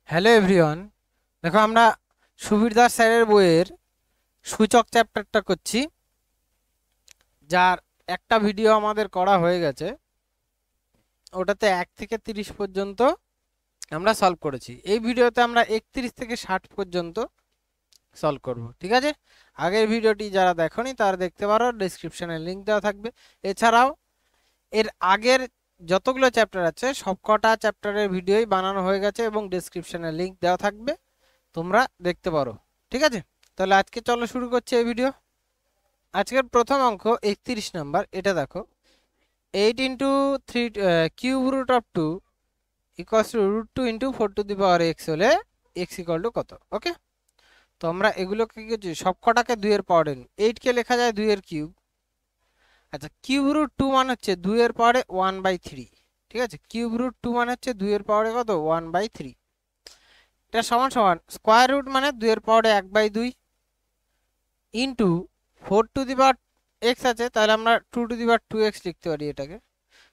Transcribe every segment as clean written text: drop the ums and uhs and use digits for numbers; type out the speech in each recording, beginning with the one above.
Hello everyone, দেখো আমরা সুবীর দাস স্যারের বইয়ের সূচক চ্যাপ্টারটা করছি, যার একটা ভিডিও আমাদের করা হয়ে গেছে। ওটাতে 1 থেকে 30 পর্যন্ত আমরা সলভ করেছি। এই ভিডিওতে আমরা 31 থেকে 60 পর্যন্ত সলভ করব, ঠিক আছে? আগের ভিডিওটি যারা দেখোনি তারা দেখতে পারো, ডেসক্রিপশনে লিংক দেওয়া থাকবে। এছাড়াও এর আগের যতগুলো চ্যাপ্টার আছে সবকটা চ্যাপ্টারের ভিডিওই বানানো হয়ে গেছে এবং ডেসক্রিপশনে লিংক দেওয়া থাকবে, তোমরা দেখতে পারো, ঠিক আছে? তাহলে আজকে চলো শুরু করছি এই ভিডিও। আজকের প্রথম অঙ্ক 31 নাম্বার, এটা দেখো 8 into 3 cube root of 2 equals to root 2 into 4 to the power x হলে এক্স ইকুয়াল টু কত? ওকে, তো আমরা এগুলোকে কি করছি, সব কটাকে 2 এর পাওয়ারে নিই। 8 কে লেখা যায় 2 এর কিউব। আচ্ছা, কিউব রুট 2 মানে হচ্ছে 2 এর পাওয়ারে 1/3, ঠিক আছে? কিউব রুট 2 মানে হচ্ছে 2 এর পাওয়ারে কত? 1/3। এটা সমান সমান স্কোয়ার রুট মানে 2 এর পাওয়ারে 1/2 into 4 to the power x আছে, তাহলে আমরা 2 টু দি পাওয়ার 2x লিখতে পারি এটাকে।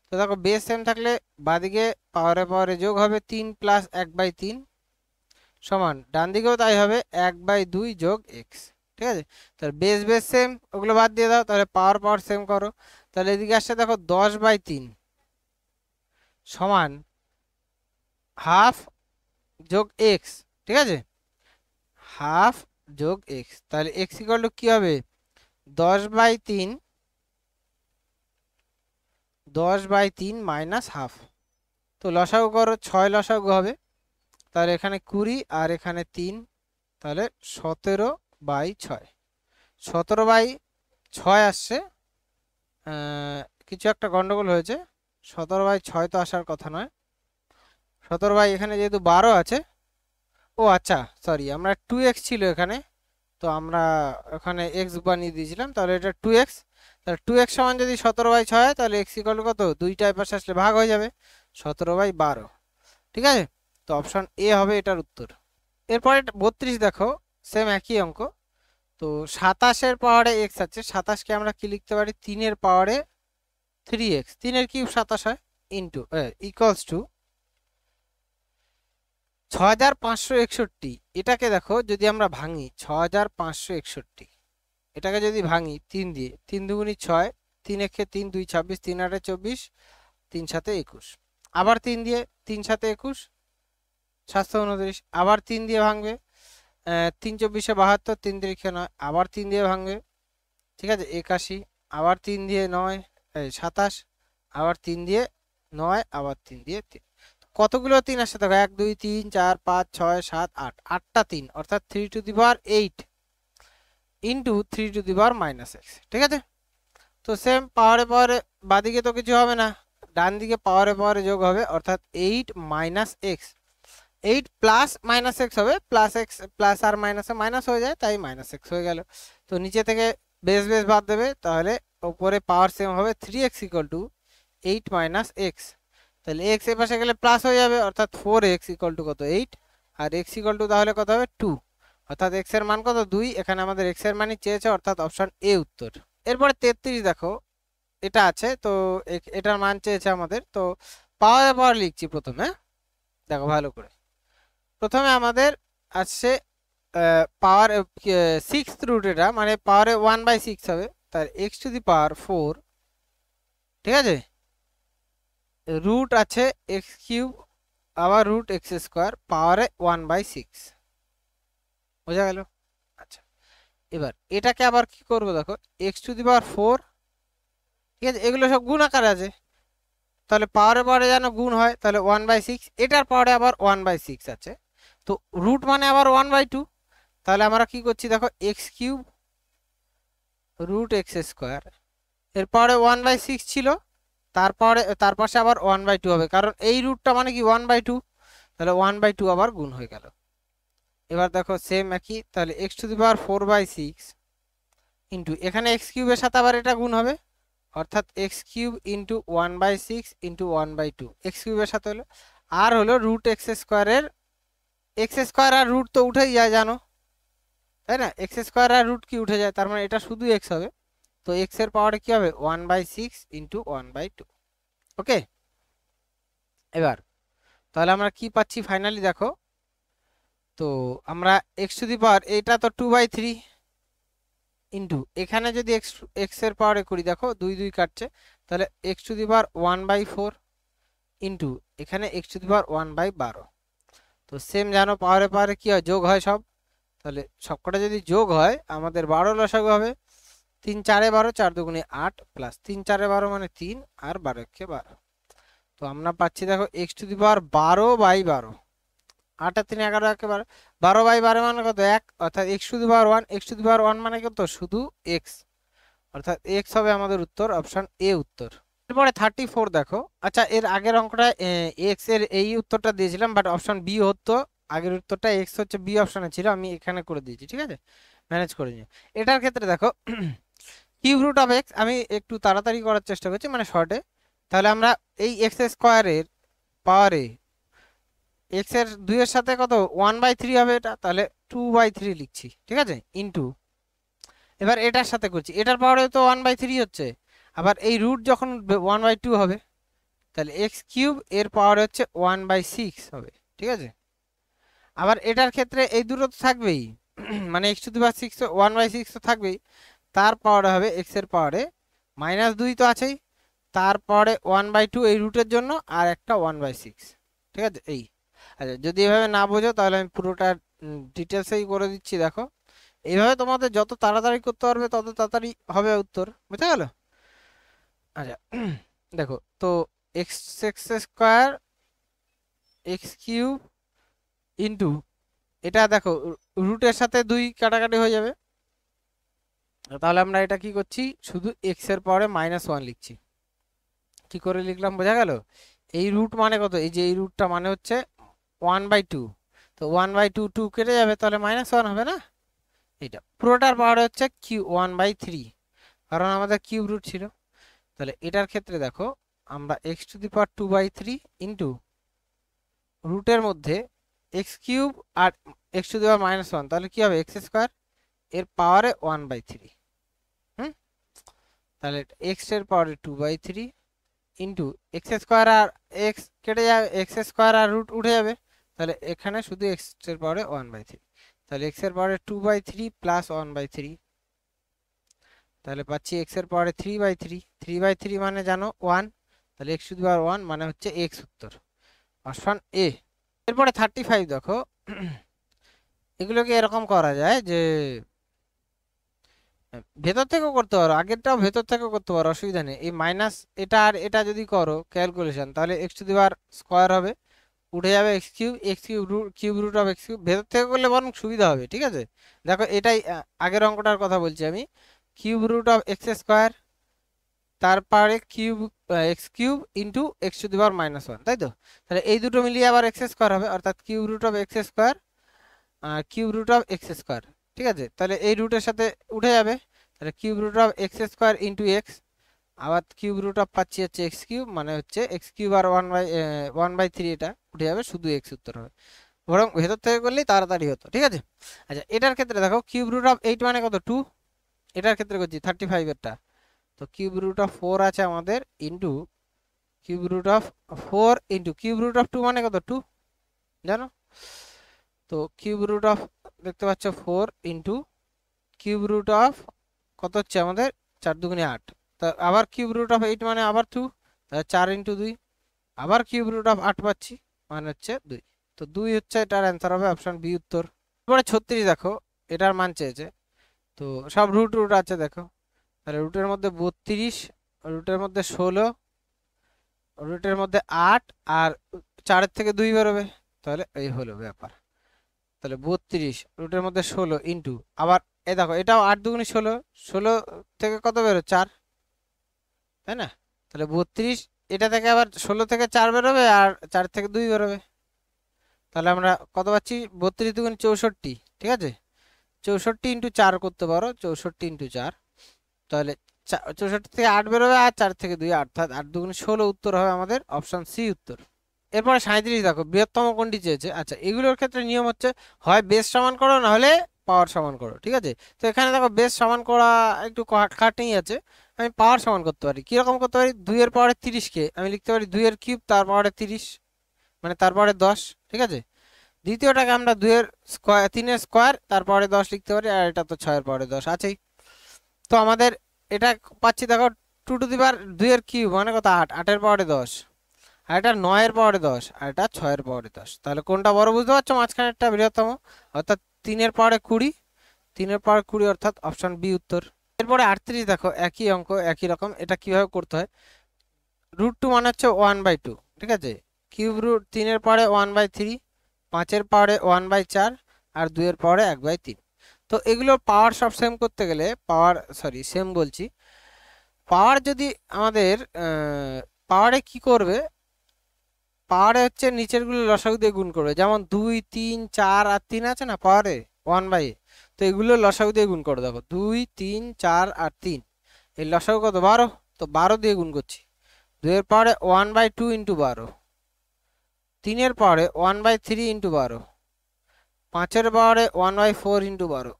তো দেখো বেস সেম থাকলে বাদিকে পাওয়ারে পাওয়ারে যোগ হবে 3 প্লাস 1/3 সমান ডান দিকেও তাই হবে 1/2 যোগ এক্স, ঠিক আছে? তাহলে বেস বেস সেম, ওগুলো বাদ দিয়ে দাও, তাহলে পাওয়ার পাওয়ার সেম করো। তাহলে এদিকে আসছে দেখো 10/3 সমান হাফ যোগ এক্স, ঠিক আছে? হাফ যোগ এক্স, তাহলে এক্স ইকুয়াল টু কি হবে? 10/3 মাইনাস হাফ। তো লসাগু করো, 6 লসাগু হবে, তাহলে এখানে 20 আর এখানে 3, তাহলে 17/6। 17/6 আসছে। কিছু একটা গন্ডগোল হয়েছে, 17/6 তো আসার কথা নয়। 17 এখানে যেহেতু 12 আছে, ও আচ্ছা সরি, আমরা 2x ছিল এখানে, তো আমরা ওখানে এক্স বানিয়ে দিয়েছিলাম, তাহলে এটা 2x। তাহলে 2x সমান যদি 17/6 হয়, তাহলে এক্স ইকুয়াল কত? দুইটার পাশে আসলে ভাগ হয়ে যাবে, 17/12, ঠিক আছে? তো অপশন এ হবে এটার উত্তর। এরপরে 32 দেখো, সেম একই অঙ্ক। তো 27-এর পাওয়ারে এক্স আছে, 27কে আমরা কি লিখতে পারি? 3-এর পাওয়ারে 3x, 3-এর কিউব 27 হয়, ইন্টু ইকুয়ালস টু 6561। এটাকে দেখো যদি আমরা ভাঙি, 6561 এটাকে যদি ভাঙি 3 দিয়ে, 3 দুগুণি 6, 3 একে 3, 2 26, 3 8 24, 3 7 21, আবার 3 দিয়ে, 3 7 21, 729, আবার 3 দিয়ে ভাঙবে, 3 24 72, 3 3 9, আবার 3 দিয়ে ভাঙবে, ঠিক আছে? 81, আবার 3 দিয়ে 9, 27, আবার 3 দিয়ে 9, আবার 3 দিয়ে 3। কতগুলো 3 আসছে দেখো, 1 2 3 4 5 6 7 8, 8টা 3, অর্থাৎ 3 to the power 8 into 3 to the power minus x, ঠিক আছে? তো সেম পাওয়ারে পাওয়ারে বাদিকে তো কিছু হবে না, ডান দিকে পাওয়ারে পাওয়ারে যোগ হবে, অর্থাৎ 8 minus x. 8 plus minus x হবে, প্লাস এক্স প্লাস আর মাইনাসে মাইনাস হয়ে যায়, তাই মাইনাস এক্স হয়ে গেল। তো নিচে থেকে বেস বেস বাদ দেবে, তাহলে উপরে পাওয়ার সেম হবে 3x equal to 8 minus x. তাহলে এক্স এর পাশে গেলে প্লাস হয়ে যাবে, অর্থাৎ 4x ইকুয়াল টু কত? 8, আর এক্স ইকুয়াল টু তাহলে কত হবে? 2, অর্থাৎ এক্স এর মান কত? 2। এখানে আমাদের এক্স এর মানই চেয়েছে, অর্থাৎ অপশন এ উত্তর। এরপরে 33 দেখো, এটা আছে তো, এটার মান চেয়েছে আমাদের, তো পাওয়ার পাওয়ার লিখছি প্রথমে, দেখো ভালো করে। প্রথমে আমাদের আসছে পাওয়ার 6th রুট, এটা মানে পাওয়ারে 1/6 হবে, তার এক্স টু দি পাওয়ার 4, ঠিক আছে? রুট আছে এক্স কিউব, আবার রুট এক্স স্কোয়ার, পাওয়ারে 1/6, বোঝা গেল? আচ্ছা, এবার এটাকে আবার কি করবো দেখো, এক্স টু দি পাওয়ার 4, ঠিক আছে? এগুলো সব গুণ আকারে আছে, তাহলে পাওয়ারে পাওয়ারে যেন গুণ হয়, তাহলে 1/6, এটার পাওয়ারে আবার 1/6 আছে, তো রুট মানে আবার 1/2, তাহলে আমরা কি করছি দেখো, x cube root x square, এর পাওয়ারে 1/6 ছিল, তারপরে তার পাশে আবার 1/2 হবে, কারণ এই রুটটা মানে কি 1/2, তাহলে 1/2 আবার গুণ হয়ে গেল। এবার দেখো সেম একই, তাহলে x to the power 4/6 into এখানে এক্স কিউবের সাথে আবার এটা গুণ হবে, অর্থাৎ x cube into 1/6 into 1/2, x কিউবের সাথে হলো, আর হলো রুট এক্স স্কোয়ারের, এক্স স্কোয়ার আর রুট তো উঠেই যায় জানো, তাই না? এক্স স্কোয়ার আর রুট কি উঠে যায়, তার মানে এটা শুধু এক্স হবে, তো এক্স এর পাওয়ারে কি হবে? 1/6 ইন্টু 1/2, ওকে? এবার তাহলে আমরা কি পাচ্ছি ফাইনালি দেখো, তো আমরা এক্স টু দি পাওয়ার, এটা তো 2/3 ইন্টু এখানে যদি এক্স এর পাওয়ারে করি, দেখো 2 2 কাটছে, তাহলে x to the power 1/4 into এখানে এক্স টু দি পাওয়ার 1/12। তো সেম জানো পাওয়ারে পাওয়ারে কি হয়, যোগ হয় সব। তাহলে সবকটা যদি যোগ হয় আমাদের 12 লসাগু হবে। 3 4 12, 4 2 8 প্লাস 3 4 12 মানে 3 আর 12 কে 12। তো আমরা পাচ্ছি দেখো এক্স টু দি পাওয়ার 12/12। 8 আর 3 11 একেবারে 12/12 মানে কত 1, অর্থাৎ x to the power 1। X to the power 1 মানে কত, শুধু এক্স, অর্থাৎ এক্স হবে আমাদের উত্তর, অপশন এ উত্তর। এরপরে 34 দেখো। আচ্ছা, এর আগের অঙ্কটা এক্স এর এই উত্তরটা দিয়েছিলাম, বাট অপশন বি হতো। আগের উত্তরটা এক্স হচ্ছে বি অপশনে ছিল, আমি এখানে করে দিয়েছি, ঠিক আছে, ম্যানেজ করে নিও। এটার ক্ষেত্রে দেখো কিউব রুট অফ এক্স, আমি একটু তাড়াতাড়ি করার চেষ্টা করছি মানে শর্টে। তাহলে আমরা এই এক্স স্কোয়ারের পাওয়ারে এক্স এর 2 এর সাথে কত 1/3 হবে এটা, তাহলে 2/3 লিখছি, ঠিক আছে, ইনটু এবার এটার সাথে করছি, এটার পাওয়ারে তো 1/3 হচ্ছে, আবার এই রুট যখন 1/2 হবে, তাহলে এক্স কিউব এর পাওয়ার হচ্ছে 1/6 হবে, ঠিক আছে। আবার এটার ক্ষেত্রে এই দুটো তো থাকবেই মানে এক্স টু দি পাওয়ার 6 1/6 তো থাকবেই, তার পাওয়ারে হবে এক্স এর পাওয়ারে -2 তো আছেই, তারপরে 1/2 এই রুটের জন্য, আর একটা 1/6, ঠিক আছে। এই আচ্ছা, যদি এভাবে না বোঝো তাহলে আমি পুরোটা ডিটেলসেই করে দিচ্ছি, দেখো এইভাবে তোমাদের যত তাড়াতাড়ি করতে পারবে তত তাড়াতাড়ি হবে উত্তর, বুঝতে গেল। আচ্ছা দেখো তো x x square x cube into এটা দেখো রুটের সাথে 2 কাটাকাটি হয়ে যাবে, তাহলে আমরা এটা কি করছি, শুধু এক্স এর পাওয়ারে -1 লিখছি। কি করে লিখলাম বোঝা গেল। এই রুট মানে কত, এই যে এই রুটটা মানে হচ্ছে 1/2, তো 1/2 2 কেটে যাবে, তাহলে -1 হবে না। এটা পুরোটার পাওয়ার হচ্ছে কিউ 1/3, কারণ আমাদের কিউব রুট ছিল। তাহলে এটার ক্ষেত্রে দেখো আমরা x to the power 2/3 into রুটের মধ্যে এক্স কিউব আর এক্স টু দি পাওয়ার -1, তাহলে কি হবে এক্স স্কোয়ার এর পাওয়ারে 1/3। তাহলে এক্স এর পাওয়ারে 2/3 ইন্টু এক্স স্কোয়ার, আর এক্স কেটে যাবে, এক্স স্কোয়ার আর রুট উঠে যাবে, তাহলে এখানে শুধু এক্স এর পাওয়ারে 1/3, তাহলে এক্স এর পাওয়ারে 2/3 প্লাস 1/3, তাহলে পাচ্ছি এক্স এর পাওয়ারে 3/3। 3/3 মানে জানো 1, তাহলে এক্স টু দি পাওয়ার 1 মানে হচ্ছে এক্স উত্তর, অপশন এ। এরপরে 35 দেখো এগুলোকে এরকম করা যায় যে ভেতর থেকেও করতে পারো, আগেরটাও ভেতর থেকেও করতে পারো, অসুবিধা নেই। এই মাইনাস এটা আর এটা যদি করো ক্যালকুলেশন, তাহলে x to the power square হবে, উঠে যাবে x cube, cube root of x cube, ভেতর থেকে করলে বরং সুবিধা হবে, ঠিক আছে। দেখো এটাই আগের অঙ্কটার কথা বলছি আমি, cube root of x square তারপরে cube x cube into x to the power -1, তাই তো। তাহলে এই দুটো মিলিয়ে আবার এক্স স্কোয়ার হবে, অর্থাৎ cube root of x square cube root of x square, ঠিক আছে। তাহলে এই রুটের সাথে উঠে যাবে, তাহলে cube root of x square into x, আবার কিউব রুট অফ পাচ্ছি হচ্ছে এক্স কিউব, মানে হচ্ছে এক্স কিউব আর 1/3, এটা উঠে যাবে, শুধু এক্স উত্তর হবে, বরং ভেতর থেকে করলেই তাড়াতাড়ি হতো, ঠিক আছে। আচ্ছা এটার ক্ষেত্রে দেখো কিউব রুট অফ 8 মানে কত 2, এটার ক্ষেত্রে করছি 35 এরটা, তো কিউব রুট অফ 4 আছে আমাদের into cube root of 4 into cube root of 2 মানে কত 2 জানো, তো কিউব রুট অফ দেখতে পাচ্ছ 4 ইন্টু কিউব রুট অফ কত হচ্ছে আমাদের 4 2 8, তা আবার কিউব রুট অফ 8 মানে আবার 2, তাহলে 4 ইন্টু 2, আবার কিউব রুট অফ 8 পাচ্ছি মানে হচ্ছে 2, তো 2 হচ্ছে এটার অ্যান্সার হবে, অপশন বি উত্তর। এরপরে 36 দেখো এটার মান চেয়েছে, তো সব রুট রুট আছে দেখো, তাহলে রুটের মধ্যে 32, রুটের মধ্যে 16, রুটের মধ্যে 8, আর 4 থেকে 2 বেরোবে, তাহলে এই হলো ব্যাপার। তাহলে 32 রুটের মধ্যে 16 ইন্টু আবার এই দেখো এটাও 8 2 16, 16 থেকে কত বেরো 4, তাই না। তাহলে 32 এটা থেকে আবার 16 থেকে 4 বেরোবে, আর 4 থেকে 2 বেরোবে, তাহলে আমরা কত পাচ্ছি 32 2 64, ঠিক আছে। 64 ইন্টু 4 করতে পারো, 64 ইন্টু 4, তাহলে 64 থেকে 8 বেরোবে, আর 4 থেকে 2 অর্থাৎ 8 2 16 উত্তর হবে আমাদের, অপশন সি উত্তর। এরপরে 37 দেখো বৃহত্তম কোণটি চেয়েছে। আচ্ছা এগুলোর ক্ষেত্রে নিয়ম হচ্ছে হয় বেস সমান করো না হলে পাওয়ার সমান করো, ঠিক আছে। তো এখানে দেখো বেস সমান করা একটু খাটনি আছে, আমি পাওয়ার সমান করতে পারি। কিরকম করতে পারি, 2 এর পাওয়ারে 30 কে আমি লিখতে পারি 2 এর কিউব তার পাওয়ারে 30, মানে তার পাওয়ারে 10, ঠিক আছে। দ্বিতীয়টাকে আমরা 2 এর স্কয়ার 3 এর স্কয়ার তারপরে 10 লিখতে পারি, আর এটা তো 6 এর পরে 10 আছেই। তো আমাদের এটা পাচ্ছি দেখো 2 টু দি পাওয়ার 2 এর কিউব মানে কত 8, 8 এর পাওয়ারে 10, আর এটা 9 এর পাওয়ারে 10, আর এটা 6 এর পাওয়ারে 10। তাহলে কোনটা বড় বুঝতে পারছো? মাঝখানেরটা বৃহত্তম, অর্থাৎ 3 এর পাওয়ারে 20, 3 এর পাওয়ারে 20 অর্থাৎ অপশন বি উত্তর। এরপরে 38 দেখো একই অঙ্ক একই রকম, এটা কিভাবে করতে হয়। √2 মানে হচ্ছে 1/2, ঠিক আছে। কিউব রুট 3 এর পাওয়ারে 1/3, 5 এর পাওয়ারে 1/4, আর 2 এর পাওয়ারে 1/3। তো এগুলোর পাওয়ার সব সেম করতে গেলে সেম বলছি, পাওয়ার যদি আমাদের পাওয়ারে কি করবে, পাওয়ারে হচ্ছে নিচের গুলো লসাগু দিয়ে গুণ করবে, যেমন 2, 3, 4 আর 3 আছে না পাওয়ারে 1/a, তো এগুলো লসাগু দিয়ে গুণ করে দেখো 2, 3, 4 আর 3, এই লসাগু কত 12, তো 12 দিয়ে গুণ করছি। 2 এর পাওয়ারে 1/2 ইন্টু 12, 3 এর পাওয়ারে 1/3 ইন্টু 12, 5 এর পাওয়ারে 1/4 ইন্টু 12,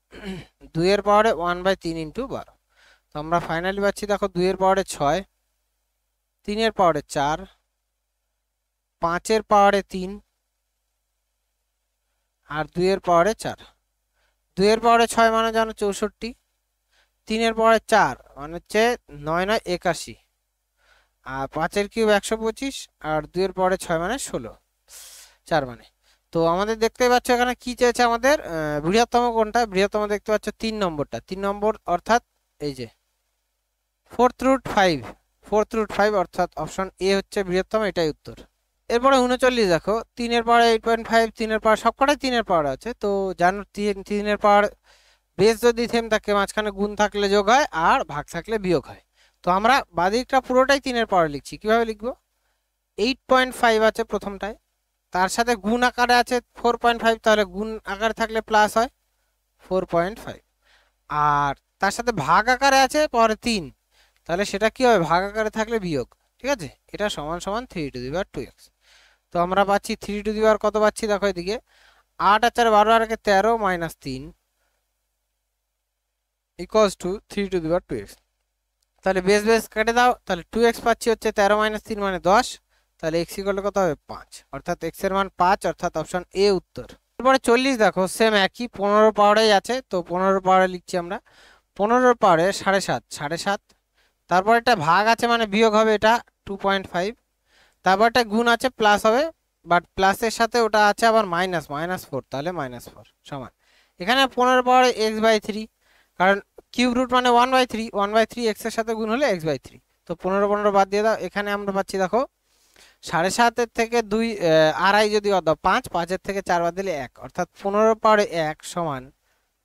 2 এর পাওয়ারে 1/3 ইন্টু 12। তো আমরা ফাইনালি পাচ্ছি দেখো 2 এর পাওয়ারে 6, 3 এর পাওয়ারে 4, 5 এর পাওয়ারে 3, আর 2 এর পাওয়ারে 4। 2 এর পাওয়ারে 6 মানে জানো 64, 3 এর পাওয়ারে 4 মানে হচ্ছে 9 9 81, আর 5 এর কিউব 125, আর 2 এর পাওয়ারে 6 মানে 16, 4 মানে। তো আমাদের দেখতে পাচ্ছ এখানে কি চেয়েছে আমাদের, বৃহত্তম কোনটা, বৃহত্তম দেখতে পাচ্ছ 3 নম্বরটা, 3 নম্বর অর্থাৎ এই যে 4√5, 4√5 অর্থাৎ অপশন এ হচ্ছে বৃহত্তম, এটাই উত্তর। এরপরে 39 দেখো 3 এর পাওয়ার 8.5, 3 এর পাওয়ার সবকটাই 3 এর পাওয়ার আছে, তো জানো 3 এর পাওয়ার বেস যদি সেম থাকে মাঝখানে গুণ থাকলে যোগ হয় আর ভাগ থাকলে বিয়োগ হয়। তো আমরা বাদিকটা পুরোটাই 3 এর পাওয়ার লিখছি, কিভাবে লিখবো, 8.5 আছে প্রথমটায়, তার সাথে গুণ আকারে আছে 4.5, তাহলে গুণ আকারে থাকলে প্লাস হয় 4.5, আর তার সাথে ভাগ আকারে আছে পরে 3, তাহলে সেটা কি হবে, ভাগ আকারে থাকলে বিয়োগ, ঠিক আছে। এটা সমান সমান 3^2x। তো আমরা পাচ্ছি 3 কত পাচ্ছি দেখো এদিকে 8 আর 4 12 আর 13 মাইনাস 3 ইকুয়ালস টু 3^2x। তাহলে বেস বেস কেটে দাও, তাহলে 2x পাচ্ছি হচ্ছে 13 মাইনাস 3 মানে 10, তাহলে x ইকুয়াল কত হবে 5, অর্থাৎ x এর মান 5, অর্থাৎ অপশন এ উত্তর। এরপরে 40 দেখো সেম একই 15 পাওয়ারেই আছে, তো 15 পাওয়ারে লিখছি আমরা, 15 পাওয়ারে 7.5, 7.5, তারপর এটা ভাগ আছে মানে বিয়োগ হবে এটা 2.5, তারপর একটা গুণ আছে প্লাস হবে, বাট প্লাসের সাথে ওটা আছে আবার -4, তাহলে -4 সমান এখানে 15 পাওয়ারে x/3, কারণ কিউব রুট মানে 1/3, 1/3 x এর সাথে গুণ হলে x/3। তো 15 15 বাদ দিয়ে দাও, এখানে আমরা পাচ্ছি দেখো 7.5 এর থেকে 2 আড়াই যদি বাদ দাও 5, 5 এর থেকে 4 বাদ দিলে 1, অর্থাৎ 15 পাওয়ারে 1 সমান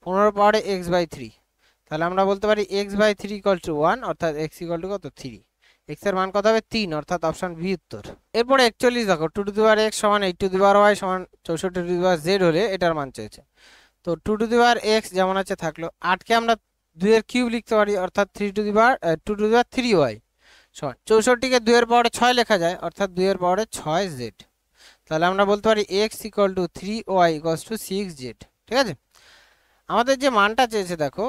15 পাওয়ারে x/3। তাহলে আমরা বলতে পারি x/3 = 1, অর্থাৎ x = কত 3, x এর মান কত হবে 3, অর্থাৎ অপশন বি উত্তর। এরপরে 41 দেখো 2x সমান 8y সমান 64z হলে এটার মান চেয়েছে। তো 2x যেমন আছে থাকলো, 8 কে আমরা 2 এর কিউব লিখতে পারি, অর্থাৎ 2^3y সমান 64 কে 2 এর পাওয়ারে 6 লেখা যায়, অর্থাৎ 2 এর পাওয়ারে 6z। তাহলে আমরা বলতে পারি x = 3y = 6z, ঠিক আছে। আমাদের যে মানটা চেয়েছে দেখো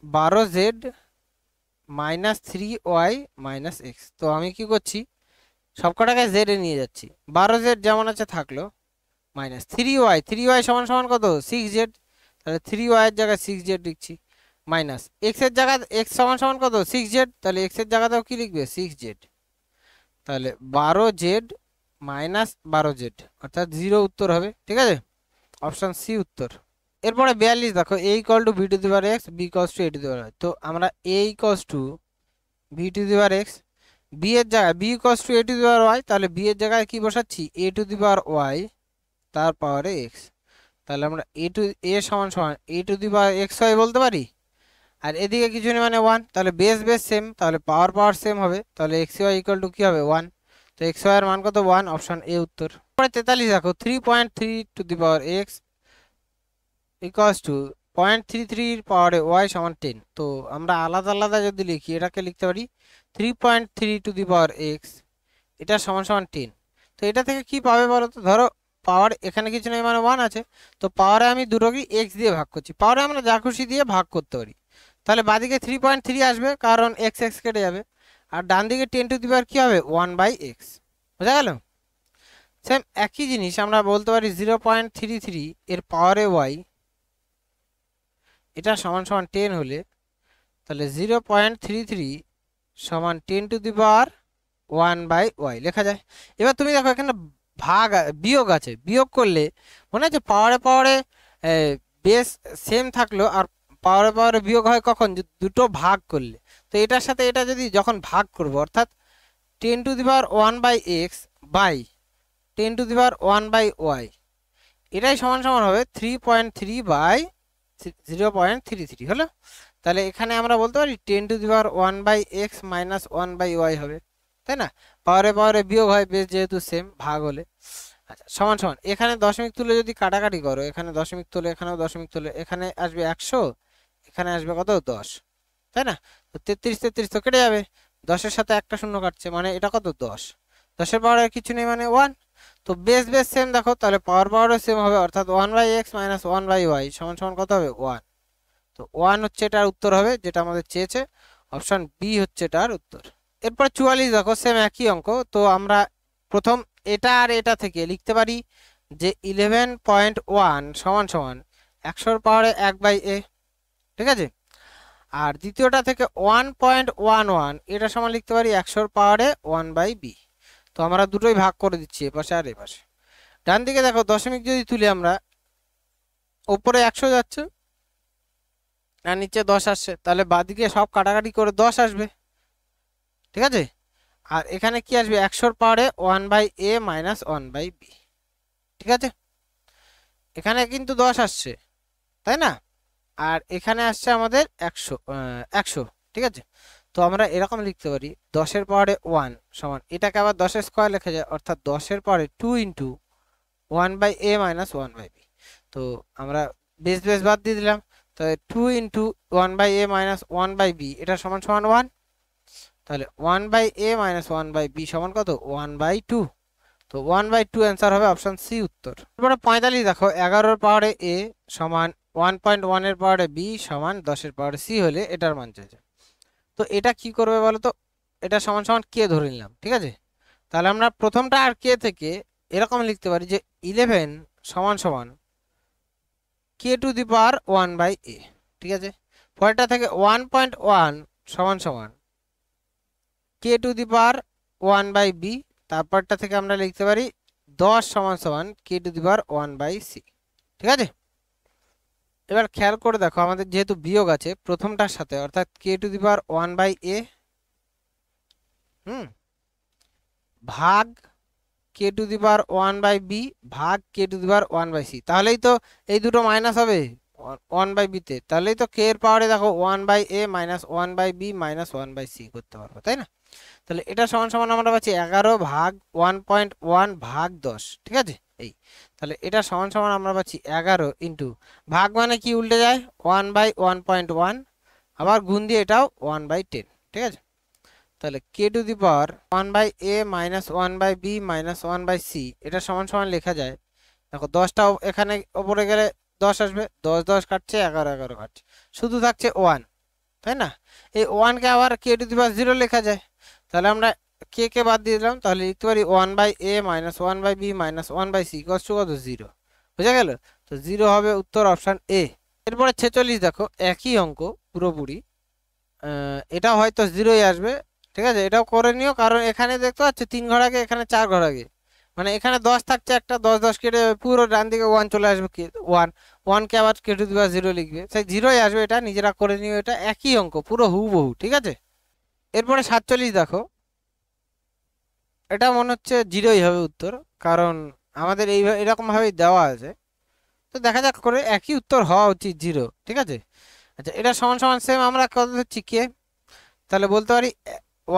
12z - 3y - x, তো আমি কি করছি সবকটাকে z এ নিয়ে যাচ্ছি, 12z যেমন আছে থাকলো, মাইনাস 3y সমান সমান কত 6z, তাহলে 3y এর জায়গায় 6z লিখছি, মাইনাস x এর জায়গায় x সমান সমান কত 6z, তাহলে x এর জায়গাতেও কি লিখবে 6z, তাহলে 12z - 12z অর্থাৎ 0 উত্তর হবে, ঠিক আছে, অপশন সি উত্তর। এরপরে 42 দেখো a = b^x, b = a^y, তো আমরা a = b^x, b এর জায়গায় b = a^y, তাহলে b এর জায়গায় কি বসাচ্ছি a^y তার পাওয়ারে x, তাহলে আমরা a সমান সমান a^xy বলতে পারি, আর এদিকে কিছু নেই মানে 1, তাহলে বেস বেস সেম, তাহলে পাওয়ার সেম হবে, তাহলে xy = কি হবে 1, তো xy এর মান কত 1, অপশন এ উত্তর। পরে 43 দেখো 3.3x = 0.33 এর পাওয়ারে y সমান 10, তো আমরা আলাদা আলাদা যদি লিখি এটাকে লিখতে পারি 3.3x, এটা সমান সমান 10। তো এটা থেকে কি পাবে বলো তো, ধরো পাওয়ার এখানে কিছু নেই মানে 1 আছে, তো পাওয়ারে আমি দুটোকে x দিয়ে ভাগ করছি, পাওয়ারে আমরা যা খুশি দিয়ে ভাগ করতে পারি, তাহলে বাদিকে 3.3 আসবে কারণ x কেটে যাবে, আর ডান দিকে 10 টু দি পাওয়ার কি হবে 1/x, বোঝা গেল। সেম একই জিনিস আমরা বলতে পারি 0.33 এর পাওয়ারে ওয়াই এটা সমান সমান 10 হলে তাহলে 0.33 সমান 10 টু দি পাওয়ার 1/y লেখা যায়। এবার তুমি দেখো এখানে বিয়োগ আছে, বিয়োগ করলে মনে আছে পাওয়ারে পাওয়ারে বেস সেম থাকলো, আর পাওয়ারে পাওয়ারে বিয়োগ হয় কখন, দুটো ভাগ করলে। তো এটার সাথে এটা যদি যখন ভাগ করব অর্থাৎ 10 to the power 1/x by 10 to the power 1/y এটাই সমান সমান হবে 3.3 বাই 0.33 হলো। তাহলে এখানে আমরা বলতে পারি 10 to the power 1/x minus 1/y হবে, তাই না? পাওয়ারে পাওয়ারে বিয়োগ হয় বেশ যেহেতু সেম, ভাগ হলে। আচ্ছা সমান সমান এখানে দশমিক তুলে যদি কাটাকাটি করো, এখানে দশমিক তুলে এখানেও দশমিক তুলে, এখানে আসবে 100, এখানে আসবে কত 10, তাই না? তো 33 33 তো কেটে যাবে, 10-এর সাথে একটা শূন্য কাটছে, মানে এটা কত 10, 10-এর পাওয়ারে কিছু নেই মানে 1। তো বেস বেস সেম দেখো, তাহলে পাওয়ার পাওয়ারও সেম হবে, অর্থাৎ 1/x মাইনাস 1/y সমান সমান কত হবে 1। তো 1 হচ্ছে এটার উত্তর হবে, যেটা আমাদের চেয়েছে, অপশন বি হচ্ছে এটার উত্তর। এরপর 44 দেখো, সেম একই অঙ্ক। তো আমরা প্রথম এটা আর এটা থেকে লিখতে পারি যে 11.1 সমান সমান 100-র পাওয়ারে 1/a, ঠিক আছে? আর দ্বিতীয়টা থেকে 1.11 এটা সমান লিখতে পারি 100-র পাওয়ারে 1/b। তো আমরা দুটোই ভাগ করে দিচ্ছি, এপাশে আর এপাশে। ডান দিকে দেখো দশমিক যদি তুলি আমরা, উপরে 100 যাচ্ছে আর নিচে 10 আসছে, তাহলে বাদিকে সব কাটাকাটি করে 10 আসবে, ঠিক আছে? আর এখানে কি আসবে 100-র পাওয়ারে 1/a মাইনাস 1/b, ঠিক আছে? এখানে কিন্তু 10 আসছে, তাই না? আর এখানে আসছে আমাদের 100, ঠিক আছে? তো আমরা এরকম লিখতে পারি 10-এর পাওয়ারে 1 সমান, এটাকে আবার 10-এর স্কয়ার লেখা যায়, অর্থাৎ 10-এর পাওয়ারে 2 ইন্টু 1/a মাইনাস 1/b। তো আমরা বেস বেস বাদ দিয়ে দিলাম, তাহলে 2 ইন্টু 1/a মাইনাস 1/b এটা সমান সমান 1। তাহলে 1/a মাইনাস 1/b সমান কত 1/2। তো 1/2 অ্যান্সার হবে অপশন সি উত্তর। এরপরে 45 দেখো, 11-র পাওয়ারে a সমান 1.1-এর পাওয়ারে b সমান 10-এর পাওয়ারে c হলে এটার মান চাইছে। তো এটা কি করবে বলো তো, এটা সমান সমান কে ধরে নিলাম, ঠিক আছে? তাহলে আমরা প্রথমটা আর কে থেকে এরকম লিখতে পারি যে 11 সমান সমান k to the power 1/a, ঠিক আছে? পরেরটা থেকে 1.1 সমান সমান k to the power 1/b, তারপরটা থেকে আমরা লিখতে পারি 10 সমান সমান k to the power 1/c, ঠিক আছে? এবার খেয়াল করে দেখো, আমাদের যেহেতু বিয়োগ আছে প্রথমটার সাথে, অর্থাৎ কে টু দি পাওয়ার 1/a ভাগ কে টু দি পাওয়ার 1/b ভাগ কে টু দি পাওয়ার 1/c, তাহলেই তো এই দুটো মাইনাস হবে 1/b তে, তাহলেই তো কে এর পাওয়ারে দেখো 1/a minus 1/b minus 1/c করতে পারবো, তাই না? তাহলে এটা সমান সমান আমরা পাচ্ছি 11 ভাগ 1.1 ভাগ 10, ঠিক আছে? এই তাহলে এটা সমান সমান আমরা পাচ্ছি 11 ইন্টু ভাগ মানে কি উল্টে যায় 1/1.1, আবার গুণ দিয়ে এটাও 1/10, ঠিক আছে? তাহলে k to the power 1/a minus 1/b minus 1/c এটা সমান সমান লেখা যায়, দেখো 10টাও এখানে ওপরে গেলে 10 আসবে, 10 10 কাটছে, 11 11 কাটছে, শুধু থাকছে 1, তাই না? এই 1 কে আবার কে টু দি পাওয়ার 0 লেখা যায়, তাহলে আমরা কে কে বাদ দিয়ে দিলাম, তাহলে লিখতে পারি 1/a minus 1/b minus 1/c কত 0, বুঝা গেল? তো 0 হবে উত্তর অপশন এ। এরপরে 46 দেখো, একই অঙ্ক পুরোপুরি, এটা হয়তো 0ই আসবে, ঠিক আছে? এটাও করে নিও, কারণ এখানে দেখতে পাচ্ছ 3 ঘর আগে, এখানে 4 ঘর আগে, মানে এখানে 10 থাকছে একটা, 10 10 কেটে পুরো ডান দিকে 1 চলে আসবে, কি 1 কে আবার কে টু দি পাওয়ার 0 লিখবে, সেই 0ই আসবে, এটা নিজেরা করে নিও, এটা একই অঙ্ক পুরো হুবহু, ঠিক আছে? এরপরে 47 দেখো, এটা মনে হচ্ছে 0ই হবে উত্তর, কারণ আমাদের এরকম ভাবেই দেওয়া আছে। তো দেখা যাক, করে একই উত্তর হওয়া উচিত 0, ঠিক আছে? আচ্ছা এটা সমান সমান সেম আমরা কত ধরছি কে, তাহলে বলতে পারি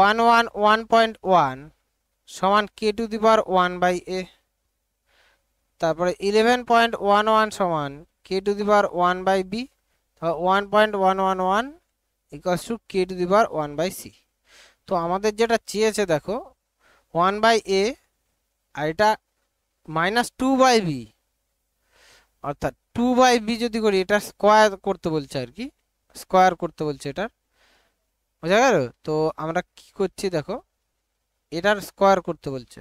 1 সমান k to the power 1/a, তারপরে 11.11 সমান k to the power 1/b, 1.111 equals to k to the power 1/c। তো আমাদের যেটা চেয়েছে দেখো 1/a আর এটা মাইনাস 2/b, অর্থাৎ 2/b যদি করি, এটা স্কোয়ার করতে বলছে আর কি, স্কোয়ার করতে বলছে এটা, বুঝা গেল? তো আমরা কি করছি দেখো, এটার স্কোয়ার করতে বলছে,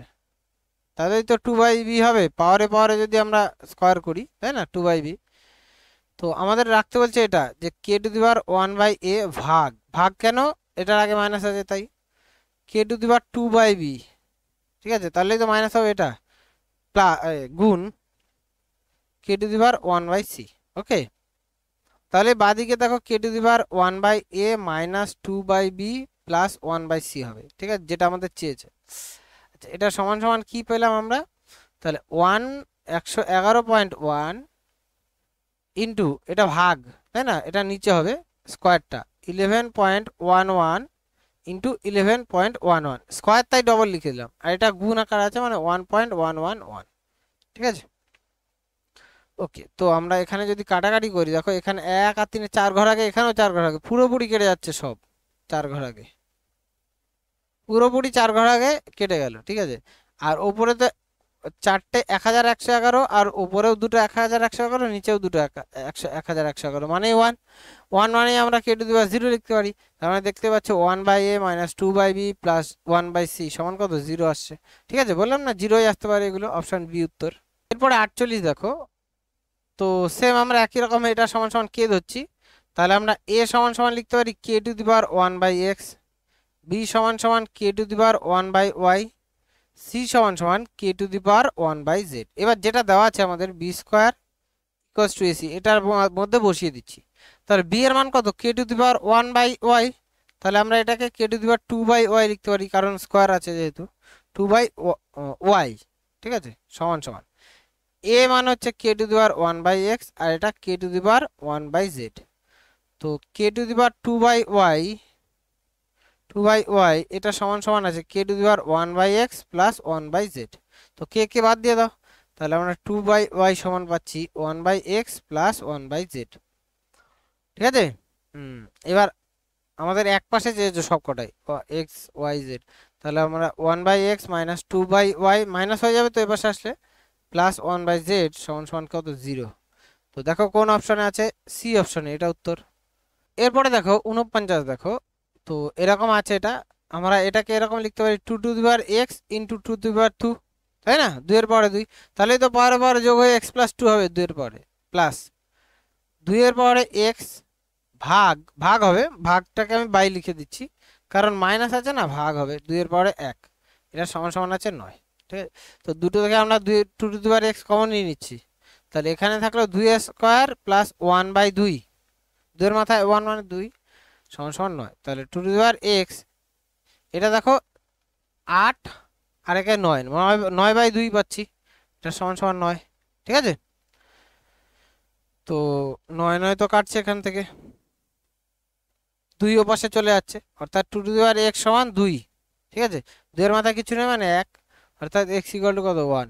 তাহলেই তো 2/b হবে, পাওয়ারে যদি আমরা স্কোয়ার করি, তাই না, 2/b। তো আমাদের রাখতে বলছে এটা যে কে টু দি পাওয়ার 1/a ভাগ, ভাগ কেন, এটার আগে মাইনাস আছে তাই, কে টু দি পাওয়ার 2/b, ঠিক আছে, তাহলেই তো মাইনাস হবে এটা, গুণ কে টু দি পাওয়ার 1/c। ওকে, তাহলে বাদিকে দেখো k to the power 1/a minus 2/b plus 1/c হবে, ঠিক আছে, যেটা আমাদের চেয়েছে। আচ্ছা, এটা সমান সমান কি পেলাম আমরা, তাহলে 111.1 ইন্টু এটা ভাগ, তাই না, এটা নিচে হবে স্কোয়ারটা 11.11 ইন্টু 11.11 স্কোয়ার, তাই ডবল লিখে দিলাম, আর এটা গুণ আকার আছে মানে 1.111, ঠিক আছে। ওকে, তো আমরা এখানে যদি কাটাকাটি করি, দেখো এখানে 1 আর 3 4 ঘর আগে, এখানেও 4 ঘর আগে, পুরোপুরি কেটে যাচ্ছে সব, 4 ঘর আগে পুরোপুরি 4 ঘর আগে কেটে গেল, ঠিক আছে। আর ওপরে তো চারটে 1111, আর ওপরেও দুটো 1111, নিচেও দুটো 1111, মানে 1 1 মানে আমরা কে টু দি পাওয়ার 0 লিখতে পারি। তার মানে দেখতে পাচ্ছ 1/a minus 2/b plus 1/c সমান কত, 0 আসছে, ঠিক আছে, বললাম না 0ই আসতে পারে, এগুলো অপশন বি উত্তর। এরপরে 48 দেখো, তো সেম আমরা একই রকম এটা সমান সমান কে ধরছি, তাহলে আমরা a সমান সমান লিখতে পারি কে to the power 1/x, b সমান সমান k to the power 1/y, c সমান সমান k to the power 1/z। এবার যেটা দেওয়া আছে আমাদের b square equals to ac, এটার মধ্যে বসিয়ে দিচ্ছি। তাহলে b এর মান কত, কে টু দি পাওয়ার 1/y, তাহলে আমরা এটাকে কে টু দি পাওয়ার 2/y লিখতে পারি, কারণ স্কোয়ার আছে যেহেতু, 2/y, ঠিক আছে, সমান সমান a মান হচ্ছে কে টু দি পাওয়ার 1/x, আর এটা কে টু দি পাওয়ার 1/z। তো কে টু দি পাওয়ার 2/y এটা সমান সমান আছে কে to the power 1/x plus 1/z। তো কে কে বাদ দিয়ে দাও, তাহলে আমরা 2/y সমান পাচ্ছি 1/x প্লাস 1/z, ঠিক আছে। এবার আমাদের এক পাশে যে সব কটাই x y z, তাহলে আমরা 1/x মাইনাস 2/y মাইনাস হয়ে যাবে, তো এ পাশে আসলে প্লাস 1/z সমান সমান কত, 0। তো দেখো কোন অপশনে আছে, সি অপশনে, এটা উত্তর। এরপরে দেখো 49, দেখো তো এরকম আছে, এটা আমরা এটাকে এরকম লিখতে পারি 2 to the power x into 2 to the power 2, তাই না, 2 এর পাওয়ারে 2, তাহলেই তো পাওয়ারে পাওয়ারে যোগ হয়ে x প্লাস 2 হবে, 2 এর পাওয়ারে প্লাস 2 এর পাওয়ারে x ভাগ, ভাগ হবে, ভাগটাকে আমি বাই লিখে দিচ্ছি, কারণ মাইনাস আছে না, ভাগ হবে 2 এর পাওয়ারে 1, এটা সমান সমান আছে 9, ঠিক আছে। তো দুটো থেকে আমরা 2 to the power x common নিয়ে নিচ্ছি, তাহলে এখানে থাকলো 2 স্কোয়ার প্লাস 1/2, 2 এর মাথায় 1 মানে 2 সমান সমান 9, তাহলে 2 টু দি পাওয়ার x, এটা দেখো 8 আর একে 9, 9/2 পাচ্ছি, এটা সমান সমান 9, ঠিক আছে। তো 9 9 তো কাটছে এখান থেকে, 2 ও পাশে চলে যাচ্ছে, অর্থাৎ 2 টু দি পাওয়ার x সমান 2, ঠিক আছে, 2 এর মাথায় কিছু নেই মানে 1, অর্থাৎ x ইকুয়াল টু কত, 1।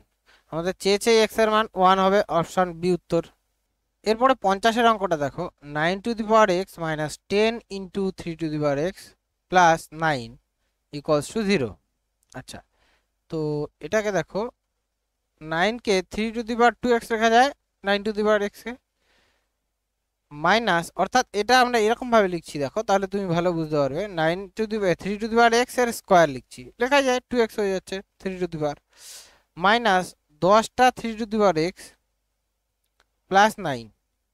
আমাদের চেয়েছে x এর মান 1 হবে, অপশন বি উত্তর। এরপরে 50 এর অঙ্কটা দেখো, 9 two the power x minus 10 into 3 to the power x plus 9 equals to 0। আচ্ছা, তো এটাকে দেখো 9 কে 3 টু দি পাওয়ার 2x লেখা যায়, 9 two the power x K minus, অর্থাৎ এটা আমরা এরকম ভাবে লিখছি, দেখো তাহলে তুমি ভালো বুঝতে পারবে, 9 to the 3 to the power x এর স্কয়ার লিখছি, লেখা যায় 2x হয়ে যাচ্ছে 3 টু দি পাওয়ার, মাইনাস 10টা 3 to the power x plus 9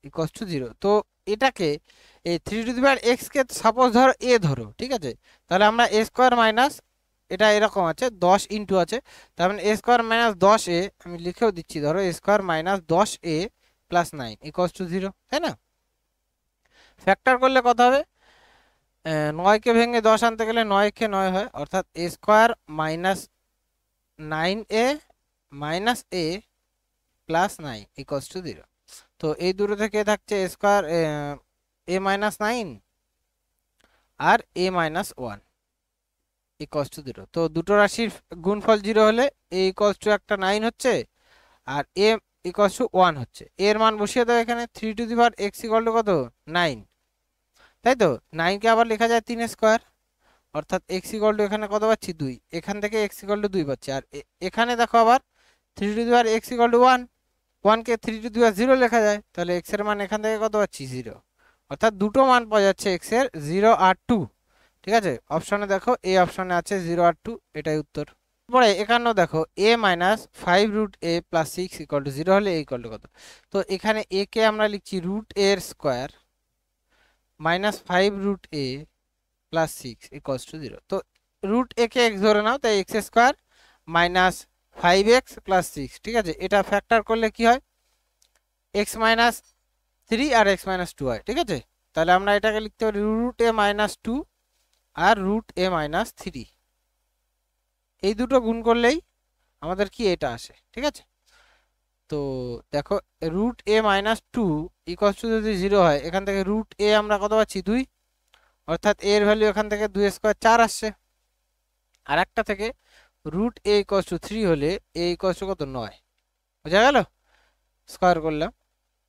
equals to 0। তো এটাকে এই 3 to the power x K suppose ধরো a ধরো, ঠিক আছে, তাহলে আমরা a স্কয়ার মাইনাস, এটা এরকম আছে 10 ইনটু আছে, তার মানে a স্কয়ার মাইনাস 10a, আমি লিখেও দিচ্ছি, ধরো a square minus 10a plus 9 equals to 0, তাই না। ফ্যাক্টর করলে কত হবে, 9 কে ভেঙে 10 আনতে গেলে 9 কে 9 হয়, অর্থাৎ a square minus 9a minus a plus 9 equals to 0। তো এই দুটো থেকে থাকছে a স্কয়ার a মাইনাস 9 আর a মাইনাস 1 ইকুয়ালস টু 0। তো দুটো রাশির গুণফল 0 হলে a ইকুয়ালস টু একটা 9 হচ্ছে, আর a ইকুয়ালস টু 1 হচ্ছে। এর মান বসিয়ে দাও এখানে, 3 to the power x equal to কত, 9, তাই তো। 9 কে আবার লেখা যায় 3 স্কয়ার, অর্থাৎ x ইকুয়াল টু এখানে কত পাচ্ছি, 2, এখান থেকে x ইকুয়াল টু 2 পাচ্ছি, আর এখানে দেখো আবার 3 to the power x equal to 1, 1 কে 3 টু দি পাওয়ার 0 লেখা যায়, তাহলে x এর মান এখান থেকে কত পাচ্ছি, 0, অর্থাৎ দুটো মান পাওয়া যাচ্ছে x এর, 0 আর 2, ঠিক আছে। অপশনে দেখো এই অপশনে আছে 0 আর 2, এটাই উত্তর। পরে 51 দেখো a মাইনাস 5√a+6 = 0 হলে a = কত? তো এখানে a কে আমরা লিখছি √a² -5√a+6 = 0। তো √a কে x ধরে নাও, তাই x² -5x+6, ঠিক আছে। এটা ফ্যাক্টর করলে কি হয়? x - 3 আর x - 2 হয়, ঠিক আছে। তাহলে আমরা এটাকে লিখতে পারি √a - 2 আর √a - 3। এই দুটো গুণ করলেই আমাদের কি এটা আসে, ঠিক আছে। তো দেখো √a - 2 = যদি 0 হয়, এখান থেকে √a আমরা কত পাচ্ছি? 2। অর্থাৎ a এর ভ্যালু এখান থেকে 2² 4 আসছে। আর একটা থেকে √a = 3 হলে a = কত? 9। বোঝা গেল? স্কয়ার করলাম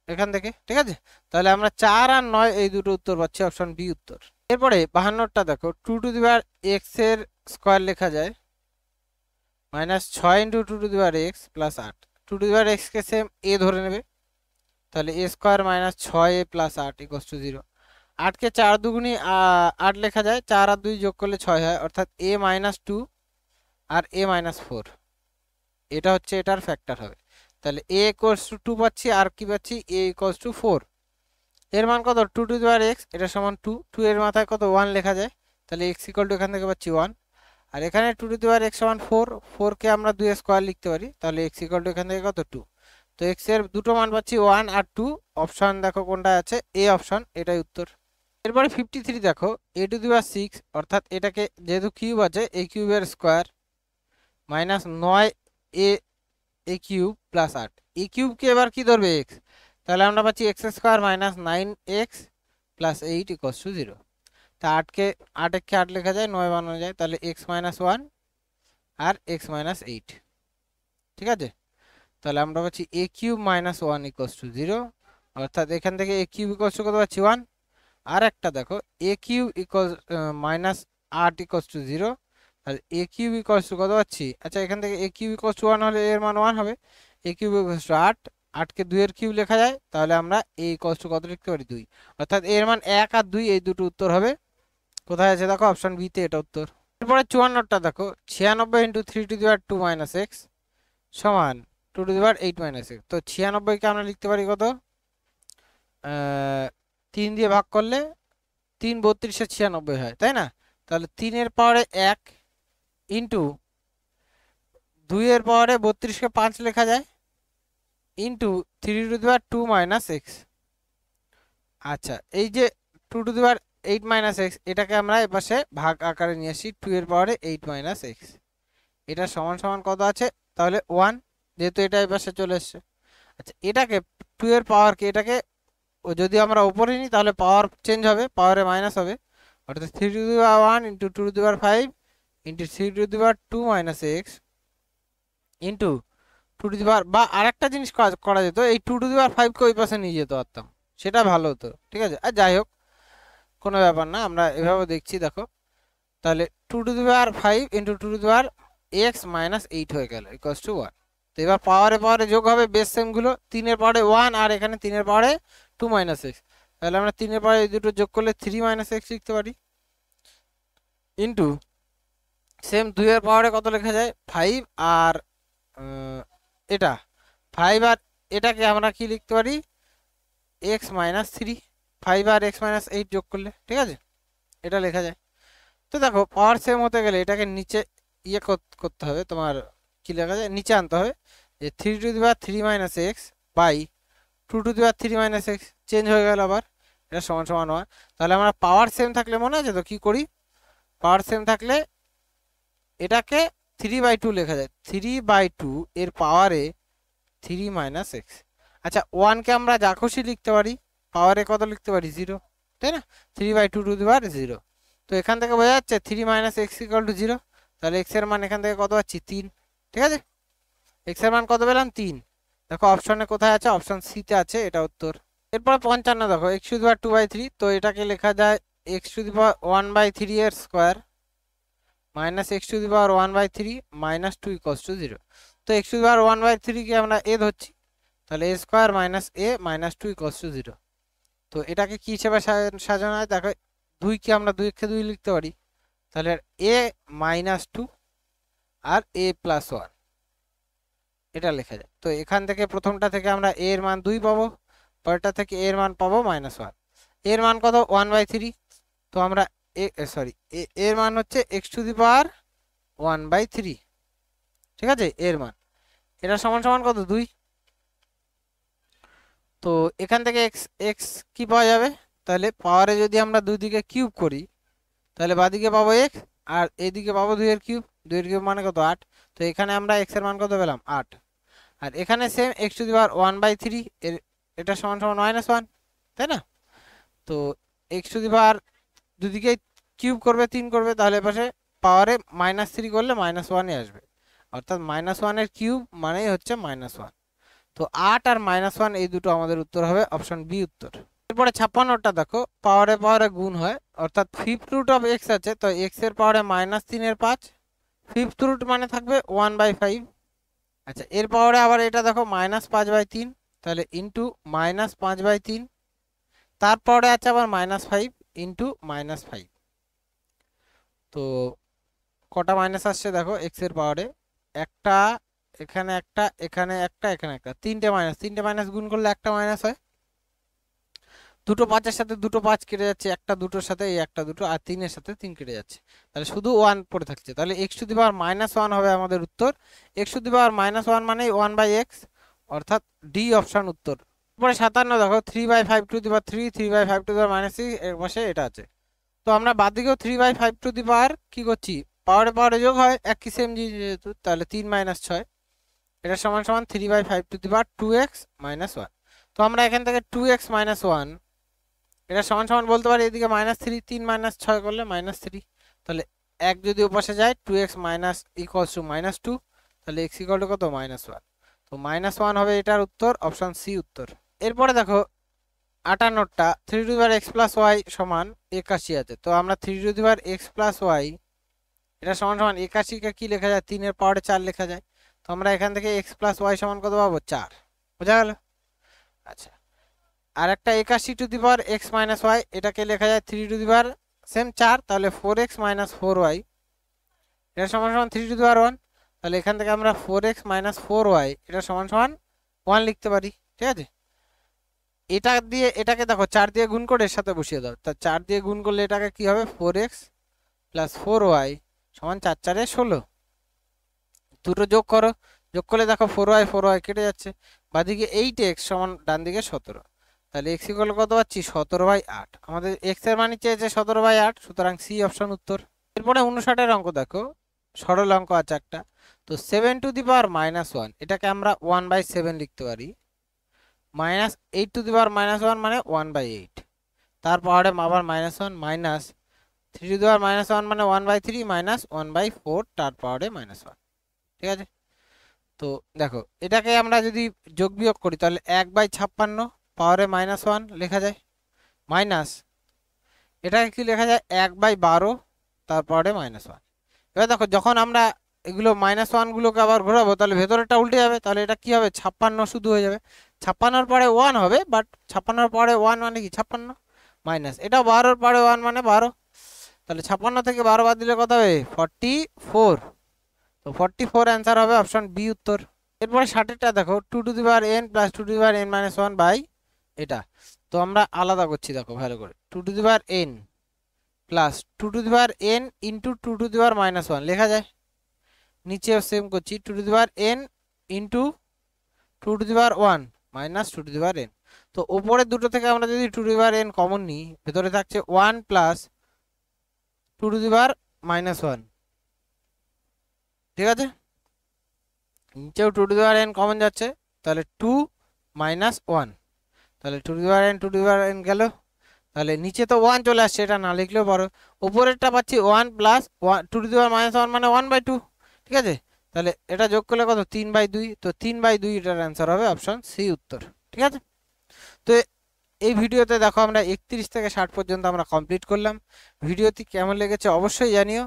এখান থেকে, ঠিক আছে। তাহলে আমরা 4 আর 9 এই দুটো উত্তর পাচ্ছি, অপশন বি উত্তর। এরপরে 52টা দেখো 2x এর স্কয়ার লেখা যায় -6 × 2x + 8। 2x K same a ধরে নেবে, তাহলে a² - 6a + 8 = 0। 8 কে 4 দুগুণী 8 লেখা যায়, 4 আর 2 যোগ করলে 6 হয়, অর্থাৎ a - 2 আর a - 4, এটা হচ্ছে এটার ফ্যাক্টর হবে। তাহলে a = 2 পাচ্ছি, আর কি পাচ্ছি? a = 4। এর মান কত? 2x, এটা সমান 2। 2 এর মাথায় কত? 1 লেখা যায়, তাহলে x = এখান থেকে পাচ্ছি 1। আর এখানে 2x সমান 4, 4 কে আমরা 2² লিখতে পারি, তাহলে x = এখান থেকে কত? 2। তো x এর দুটো মান পাচ্ছি 1 আর 2। অপশন দেখো কোনটা আছে? a অপশন, এটাই উত্তর। এরপরে 53 দেখো a⁶, অর্থাৎ এটাকে যেহেতু কিউব আছে, a কিউবের স্কয়ার -9 a কিউব + 8। a কিউবকে এবার কি ধরবে? x, তাহলে আমরা পাচ্ছি x² - 9x + 8 = 0। তা 8 কে 8 লেখা যায়, 9 বানানো যায়, তাহলে x - 1 আর x - 8, ঠিক আছে। তাহলে আমরা পাচ্ছি a³ - 1 = 0, অর্থাৎ এখান থেকে a³ = কত পাচ্ছি? 1। আর একটা দেখো a³ -8 = 0, আর a³ কত পাচ্ছি? আচ্ছা, এখান থেকে a³ = 1 হলে এর মান 1 হবে। a³ = 8, 8 কে 2 এর কিউব লেখা যায়, তাহলে আমরা a = কত লিখতে পারি? 2। অর্থাৎ এর মান 1 আর 2 এই দুটো উত্তর হবে। কোথায় আছে দেখো? অপশন বি তে এটা উত্তর। এরপরে 54টা দেখো 96 × 3⁻² - x সমান 2⁸ x। তো 96 কে আমরা লিখতে পারি কত? 3 দিয়ে ভাগ করলে 3 32 96 হয়, তাই না? তাহলে 3 এর পাওয়ারে 1 ইন্টু 2 এর পাওয়ারে 32 কে 5 লেখা যায়, ইন্টু 3⁻² - x। আচ্ছা, এই যে 2⁸ x, এটাকে আমরা এপাশে ভাগ আকারে নিয়ে আসি, 2 এর পাওয়ারে 8 - x। এটা সমান সমান কত আছে? তাহলে 1, যেহেতু এটা এপাশে চলে এসছে। আচ্ছা, এটাকে 2 এর পাওয়ারকে এটাকে যদি আমরা উপরে নিই, তাহলে পাওয়ার চেঞ্জ হবে, পাওয়ারে মাইনাস হবে, অর্থাৎ 3⁻1 × 2⁵ × 3⁻² - x ইন্টু 2⁻, বা আরেকটা জিনিস করা যেত, এই 2⁵ কে ওই পাশে নিয়ে যেতে পারতাম, সেটা ভালো হতো, ঠিক আছে। আর যাই হোক, কোনো ব্যাপার না, আমরা এভাবে দেখছি দেখো। তাহলে 2⁵ × 2⁻x - 8 হয়ে গেল = 1। তো এবার পাওয়ারে পাওয়ারে যোগ হবে বেস সেমগুলো, 3 এর পাওয়ারে 1 আর এখানে 3 এর পাওয়ারে 2 - x। তাহলে আমরা 3 এর পাওয়ারে এই দুটো যোগ করলে 3 - x লিখতে পারি, ইন্টু সেম 2 এর পাওয়ারে কত লেখা যায়? 5 আর এটা 5 আর এটাকে আমরা কি লিখতে পারি? x - 3। 5 আর x - 8 যোগ করলে, ঠিক আছে, এটা লেখা যায়। তো দেখো পাওয়ার সেম হতে গেলে এটাকে নিচে ইয়ে করতে হবে, তোমার কি লেখা যায়? নিচে আনতে হবে, যে 3⁻³ - x বাই 2⁻³ - x চেঞ্জ হয়ে গেল আবার, এটা সমান সমান 1। তাহলে আমরা পাওয়ার সেম থাকলে মনে আছে তো কি করি? পাওয়ার সেম থাকলে এটাকে 3/2 লেখা যায়, 3/2 এর পাওয়ারে 3 - x। আচ্ছা, 1 কে আমরা যা খুশি লিখতে পারি, পাওয়ারে কত লিখতে পারি? 0, তাই না? 3/2 তো এখান থেকে বোঝা যাচ্ছে 3 - x = 0। তাহলে x এর মান এখান থেকে কত পাচ্ছি? 3, ঠিক আছে। x এর মান কত পেলাম? 3। দেখো অপশনে কোথায় আছে? অপশন সি তে আছে, এটা উত্তর। এরপর 55 দেখো x⁻²/3। তো এটাকে লেখা যায় x⁻1/3 এর স্কয়ার -x⁻1/3 - 2 = 0। তো x⁻1/3 কে আমরা a ধরছি, তাহলে a² - a - 2 = 0। তো এটাকে কি হিসেবে সাজানো হয় দেখো, 2 কে আমরা 2 লিখতে পারি, তাহলে a - 2 আর a প্লাস 1 এটা লেখা যায়। তো এখান থেকে প্রথমটা থেকে আমরা a এর মান 2 পাবো, পরেরটা থেকে a এর মান পাবো -1। এর মান কত 1/3। তো আমরা এর মান হচ্ছে x⁻1/3, ঠিক আছে এর মান। এটা সমান সমান কত 2। তো এখান থেকে x কি পাওয়া যাবে, তাহলে পাওয়ারে যদি আমরা দুই দিকে কিউব করি তাহলে বাদিকে পাবো x আর এদিকে পাবো 2 এর কিউব। 2 এর কিউব মানে কত 8। তো এখানে আমরা x এর মান কত পেলাম 8। আর এখানে সেম x⁻1/3 এর এটা সমান সমান -1, তাই না। তো x দুদিকে কিউব করবে 3 করবে, তাহলে পাশে পাওয়ারে -3 করলে -1 আসবে, অর্থাৎ -1 এর কিউব মানেই হচ্ছে -1। তো 8 আর -1 এই দুটো আমাদের উত্তর হবে অপশন বি উত্তর। এরপরে 56টা দেখো, পাওয়ারে পাওয়ারে গুণ হয়, অর্থাৎ ফিফথ রুট অফ x আছে, তো x এর পাওয়ারে -3 এর 5, ফিফথ রুট মানে থাকবে 1/5। আচ্ছা এর পাওয়ারে আবার এটা দেখো -5/3, তাহলে ইন্টু -5/3, তারপরে আছে আবার -5 ইন্টু -5। তো কটা মাইনাস আসছে দেখো x এর পাওয়ারে, একটা এখানে একটা এখানে একটা এখানে একটা, তিনটে মাইনাস গুণ করলে একটা মাইনাস হয়। দুটো 5-এর সাথে দুটো 5 কেটে যাচ্ছে, একটা দুটোর সাথে এই একটা দুটো, আর 3-এর সাথে 3 কেটে যাচ্ছে, তাহলে শুধু 1 পড়ে থাকছে। তাহলে x⁻1 হবে আমাদের উত্তর। x⁻1 মানে 1/x, অর্থাৎ ডি অপশন উত্তর। তারপরে 57 দেখো 3/5 3/5 এর পাশে এটা আছে। তো আমরা বাদিকেও 3/5 কি করছি, পাওয়ারে পাওয়ারে যোগ হয়, একই সেম যেহেতু, তাহলে 3 - 6 এটা সমান সমান 3/5 2x-1। তো আমরা এখান থেকে 2x - 1 এটা সমান সমান বলতে পারি এদিকে -3, 3 - 6 করলে -3, তাহলে 1 যদি ওপাশে যায় 2x = -2, তাহলে x = কত -1। তো -1 হবে এটার উত্তর, অপশন সি উত্তর। এরপরে দেখো 58টা 3x + y সমান 81 আছে। তো আমরা 3x + y এটা সমান সমান 81 কে কি লেখা যায়, 3 এর পাওয়ারে 4 লেখা যায়। তো আমরা এখান থেকে x + y সমান কত পাবো 4, বোঝা গেল। আচ্ছা আর একটা 81 x - y এটাকে লেখা যায় 3 সেম 4, তাহলে 4x - 4y এটা সমান সমান 3 তাহলে এখান থেকে আমরা 4x - 4y এটা সমান সমান 1 লিখতে পারি, ঠিক আছে। এটা দিয়ে এটাকে দেখো 4 দিয়ে গুণ করে এর সাথে বসিয়ে দাও, তা 4 দিয়ে গুণ করলে এটাকে কি হবে 4x + 4y সমান 4 × 4 = 16। দুটো যোগ করো, যোগ করলে দেখো 4y কেটে যাচ্ছে, বাদিকে 8x সমান ডান দিকে 17, তাহলে x = কত পাচ্ছি 17/8। আমাদের x এর মান চেয়েছে 17/8, সুতরাং সি অপশন উত্তর। এরপরে 59 এর অঙ্ক দেখো, সরল অঙ্ক আছে একটা। তো 7⁻1 এটাকে আমরা 1/7 লিখতে পারি, -8⁻1 মানে 1/8, তার পাওয়ারে আবার -1 মাইনাস 3⁻1 মানে 1/3 -1/4 তার পাওয়ারে -1, ঠিক আছে। তো দেখো এটাকে আমরা যদি যোগ বিয়োগ করি তাহলে 1/56 পাওয়ারে -1 লেখা যায়, মাইনাস এটাকে কি লেখা যায় 1/12 তার পাওয়ারে -1। এবার দেখো যখন আমরা এগুলো -1 গুলোকে আবার ঘোরাবো তাহলে ভেতরেরটা উল্টে যাবে, তাহলে এটা কি হবে 56 শুধু হয়ে যাবে। 56-এর পরে 1 হবে, বাট 56-এর পরে 1 মানে কি 56, মাইনাস এটা 12-এর পরে 1 মানে 12, তাহলে 56 থেকে 12 বাদ দিলে কত হবে 44। তো 44 অ্যান্সার হবে অপশন বি উত্তর। এরপরে 60টা দেখো 2n + 2n - 1 বাই এটা। তো আমরা আলাদা করছি দেখো ভালো করে, 2n + 2n * 2 - 1 লেখা যায়। নিচেও সেম করছি 2n * 2 - 2n। তো উপরের দুটো থেকে আমরা যদি 2n কমন নিই, ভেতরে থাকছে 1 + 2 - 1, ঠিক আছে। নিচেও 2n কমন যাচ্ছে, তাহলে 2 - 1, তাহলে 2n গেল, তাহলে নিচে তো 1 চলে আসছে, এটা না লিখলেও পারো। উপরেরটা পাচ্ছি 1 + 2 - 1 মানে 1/2, ঠিক আছে। তাহলে এটা যোগ করলে কত 3/2, তো 3/2 এটার অ্যান্সার হবে অপশন সি উত্তর, ঠিক আছে। তো এই ভিডিওতে দেখো আমরা 31 থেকে 60 পর্যন্ত আমরা কমপ্লিট করলাম। ভিডিওটি কেমন লেগেছে অবশ্যই জানিও,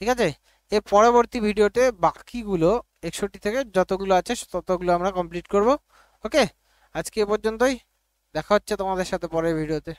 ঠিক আছে। এর পরবর্তী ভিডিওতে বাকিগুলো 61 থেকে যতগুলো আছে ততগুলো আমরা কমপ্লিট করব। ওকে, আজকে এ পর্যন্তই, দেখা হচ্ছে তোমাদের সাথে পরের ভিডিওতে।